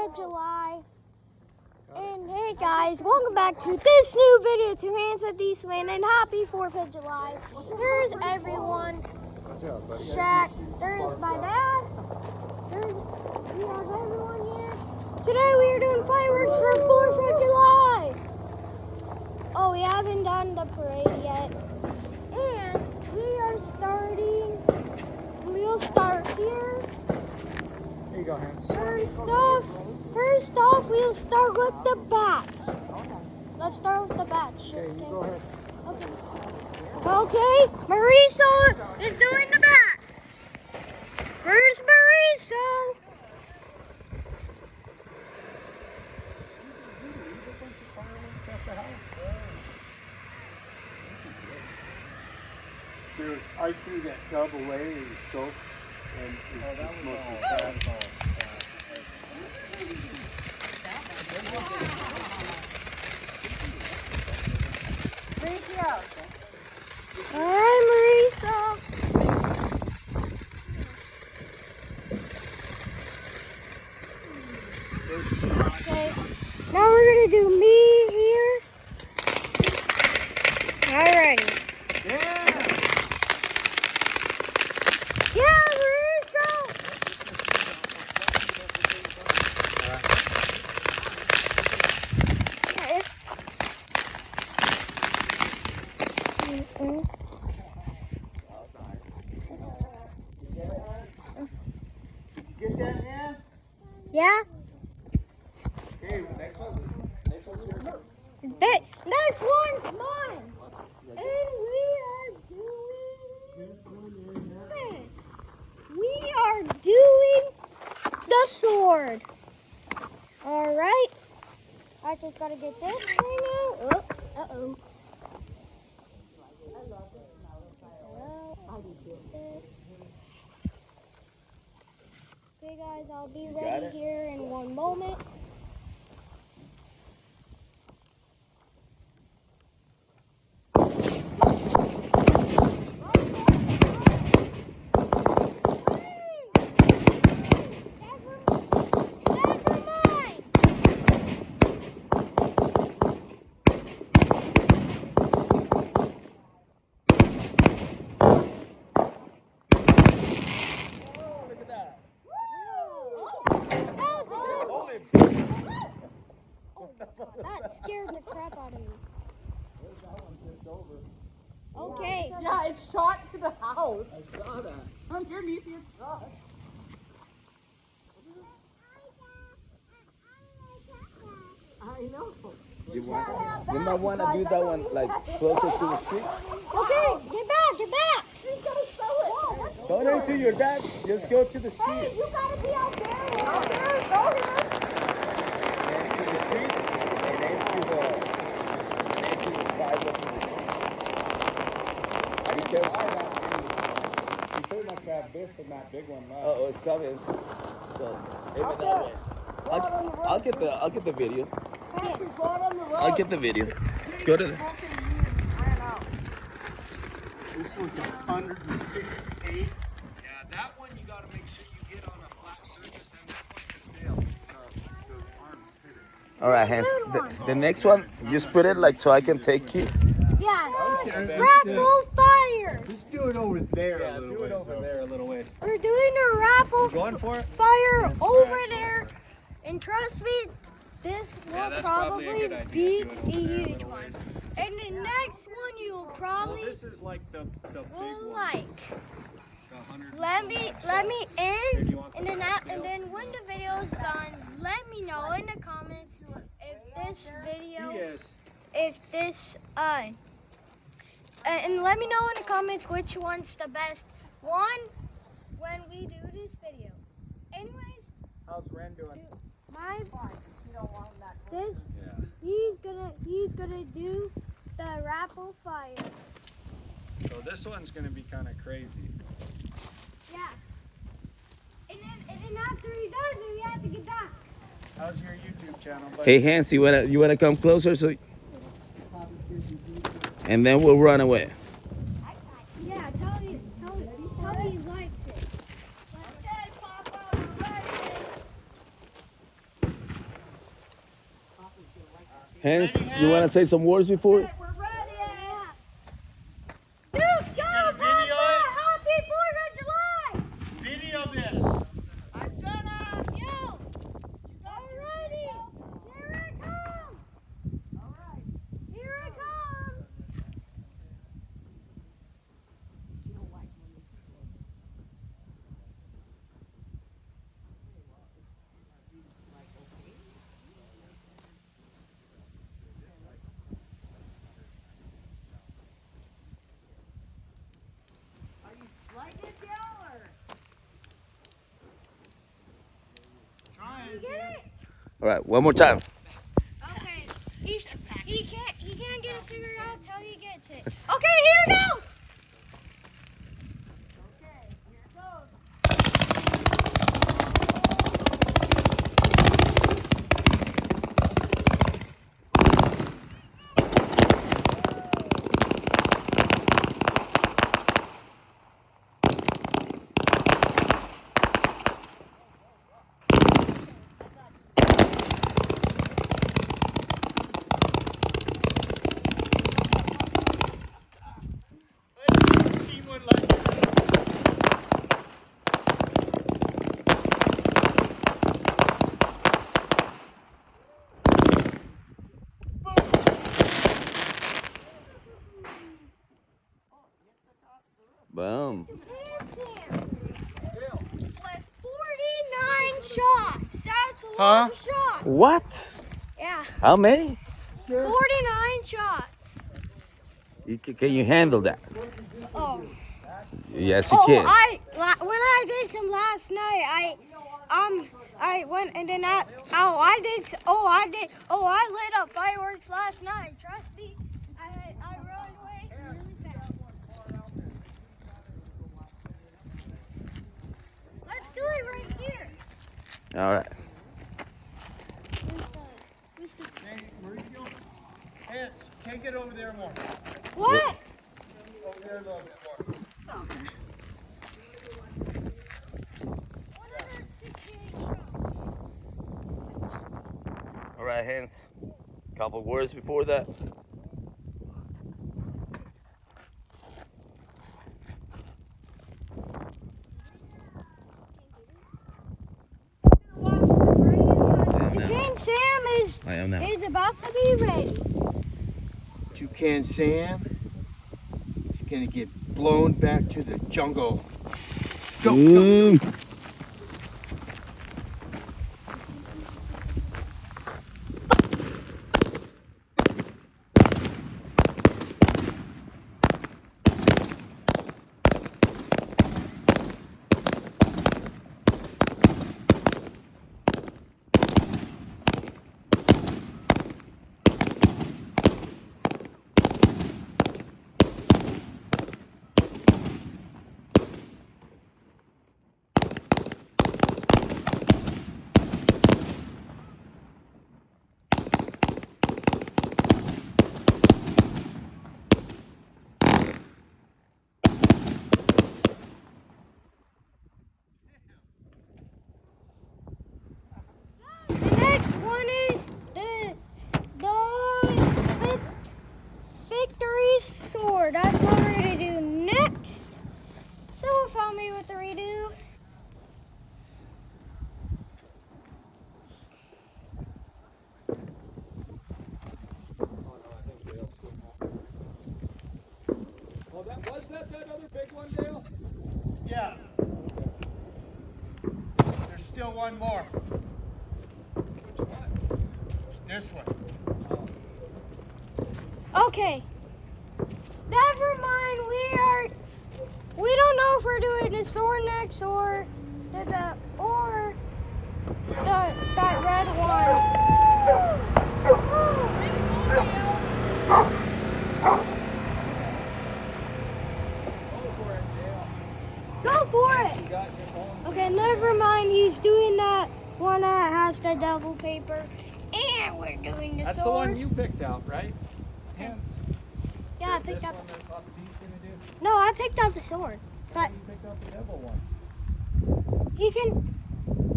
4th of July. And hey guys, welcome back to this new video to Hands at Eastman, and happy 4th of July. Here's everyone. Shaq, there's my dad. We have everyone here. Today we are doing fireworks for 4th of July. Oh, we haven't done the parade yet. And we are starting. We'll start here. There you go, Hans. First off, we'll start with the bats. Let's start with the bats. Okay, you go ahead. Okay, Mauricio is doing the bat. Where's Mauricio? I threw that double A and soaked, and it's just mostly bad. Alright, Mauricio. Okay, now we're gonna do me here. Alrighty. Yeah! Yeah, Mauricio! Get that, Hans? Yeah? Okay, next one's yours. Next one's mine. And we are doing this. We are doing the sword. Alright. I just gotta get this thing out. Oops. Uh-oh. Okay guys, I'll be ready here in one moment. That scared the crap out of me. Okay. Yeah, it shot to the house. I saw that. Underneath your truck. I know. You might want to do that one like closer to the street. Okay, get back, get back. She's gonna throw it. Don't into your dad. Just go to the street. Hey, you gotta be out there. Out there, go here. And to the street, and then to the side of the Be careful. You pretty much have this and that big one left. Oh, it's coming. So aim it that way. I'll get the video. I'll get the video. Go to the. This one's 168. Yeah, that one you gotta make sure you get on a flat surface, and that one can All right, Hans. The next one, just put it like so I can take you. Yeah. Raffle fire. Just do it over there Yeah, do it over there a little ways. We're doing a raffle Going for it? fire over there. And trust me, this will that's probably a probably good idea. be Do it a over there a huge little one. ways. And the next one you'll probably This is like the big will one. like. The 100. Let me Here, in, you want the and then when the video is done, let me know in the comments if this video, Yes. if this and let me know in the comments which one's the best one when we do this video. Anyways, How's Ren doing? my this Yeah. he's gonna do the raffle fire. So this one's gonna be kind of crazy. Yeah. And then after he does it, we have to get back. How's your YouTube channel, buddy? Hey, Hans, you wanna come closer so? And then we'll run away. Yeah, tell me you liked it. Okay, Papa, we're ready. Hans, you want to say some words before? We're ready. Dude, go, video Papa! it? Happy 4th of July! Video this. I'm gonna. Yo! Alrighty! Here it comes! All right. Here it comes! Are you lighting it, Dale, or? You get it? All right, one more time. Okay. He can't get it figured out till he gets it. Okay, here it goes! Okay, here it goes. See one like that. Boom. With 49 shots. That's a Huh? lot of shots. What? Yeah, How many? 49 shots. Can you handle that? Oh. Yes, you can. When I did some last night, I went and then I lit up fireworks last night. Trust me, I run away really fast. Let's do it right here. All right. Hey, where you going? Hans, take it over there more. What? Over there a little bit more. 168 shots. All right, Hans. Couple words before that. Toucan Sam is about to be ready. Toucan Sam is gonna get blown back to the jungle. Go, go. Boom. The next one is the victory sword. That's what we're gonna do next. So follow me with the redo. Was that other big one, Dale? Yeah. There's still one more. Which one? This one. Okay. Never mind. We don't know if we're doing the sword next or that red one. Go for it. Okay, never mind. He's doing that one that has the double paper, and we're doing the That's the sword. one you picked out, right? Hands. Yeah, I This picked out. one that Papa D's gonna do. No, I picked out the sword, but You picked out the devil one. he can.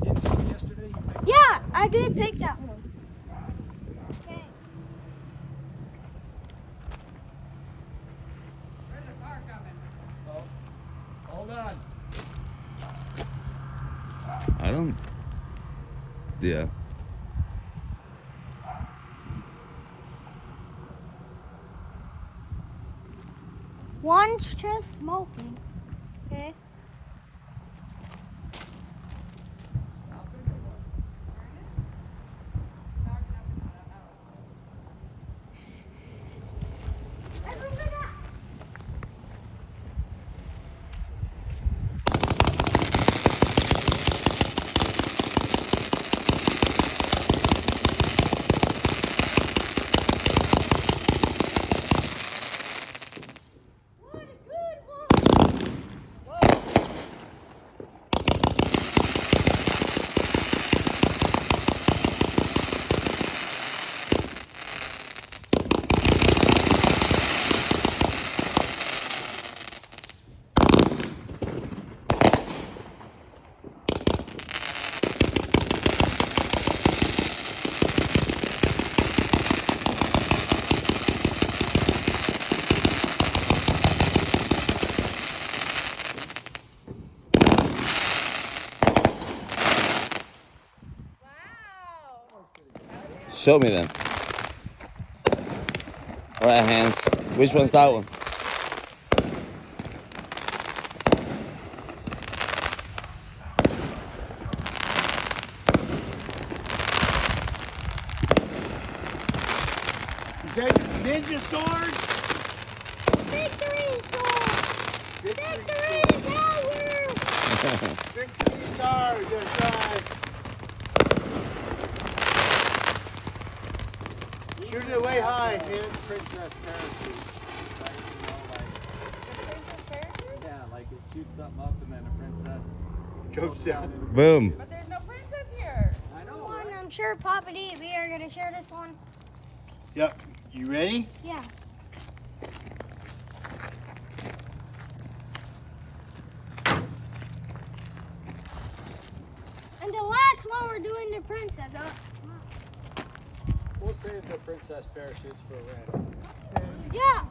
Didn't you yesterday? You picked Yeah, I did pick that one. Okay. Yeah. One's just smoking. Okay. What a good one! Show me then. All right, Hans. Which one's that one? Is that ninja sword? Victory sword! Victory tower! Victory stars, that's right. Shoot it way high, man. Princess parachute. Right? Yeah, like it shoots something up and then a princess Goes down. Boom. But there's no princess here. I know. One, I'm sure Papa D and me are gonna share this one. Yep. You ready? Yeah. And the last one we're doing the princess. We'll save the princess parachutes for random. Yeah.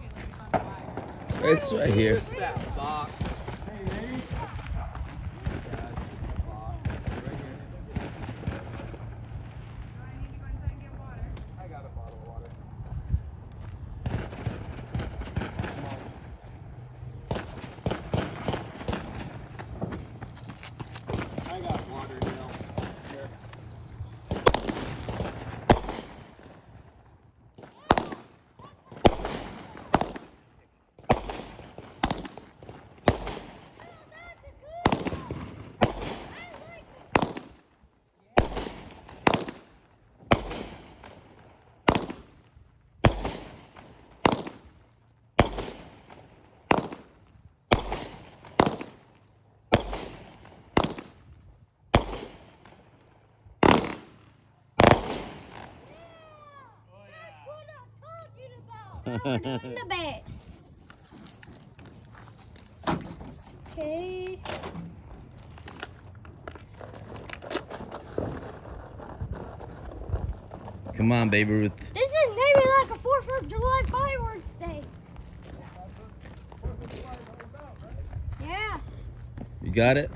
It's right here. Just that box. Hey, ready? Yeah, just a box. Right here. I got a bottle of water. I got water now. Here. That's what I'm talking about. Now we're doing the bed. Okay. Come on, baby Ruth. This is maybe like a 4th of July fireworks day. Yeah. You got it?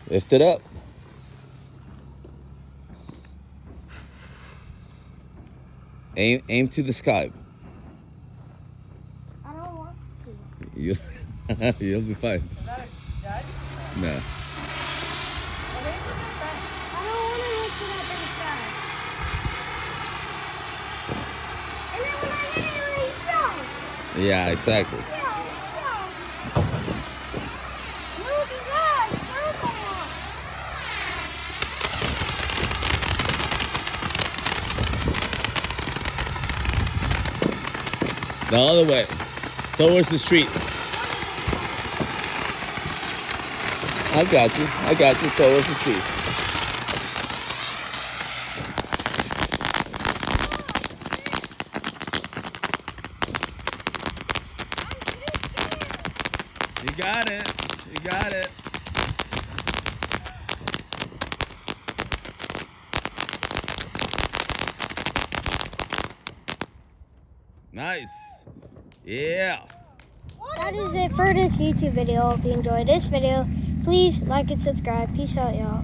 Lift it up. Aim to the sky. I don't want to. You'll be fine. Is that a judge? No. Well, maybe it's a friend. I don't want to lift it up in the sky. And then when I get it, it's down. Yeah, exactly. The other way. Towards the street. I got you. Towards the street. You got it. Nice. Yeah. That is it for this YouTube video. If you enjoyed this video, please like and subscribe. Peace out, y'all.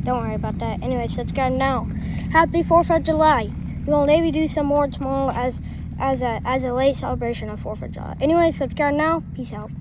Don't worry about that. Anyway, subscribe now. Happy 4th of July. We're gonna maybe do some more tomorrow as a late celebration of 4th of July. Anyway, subscribe now. Peace out.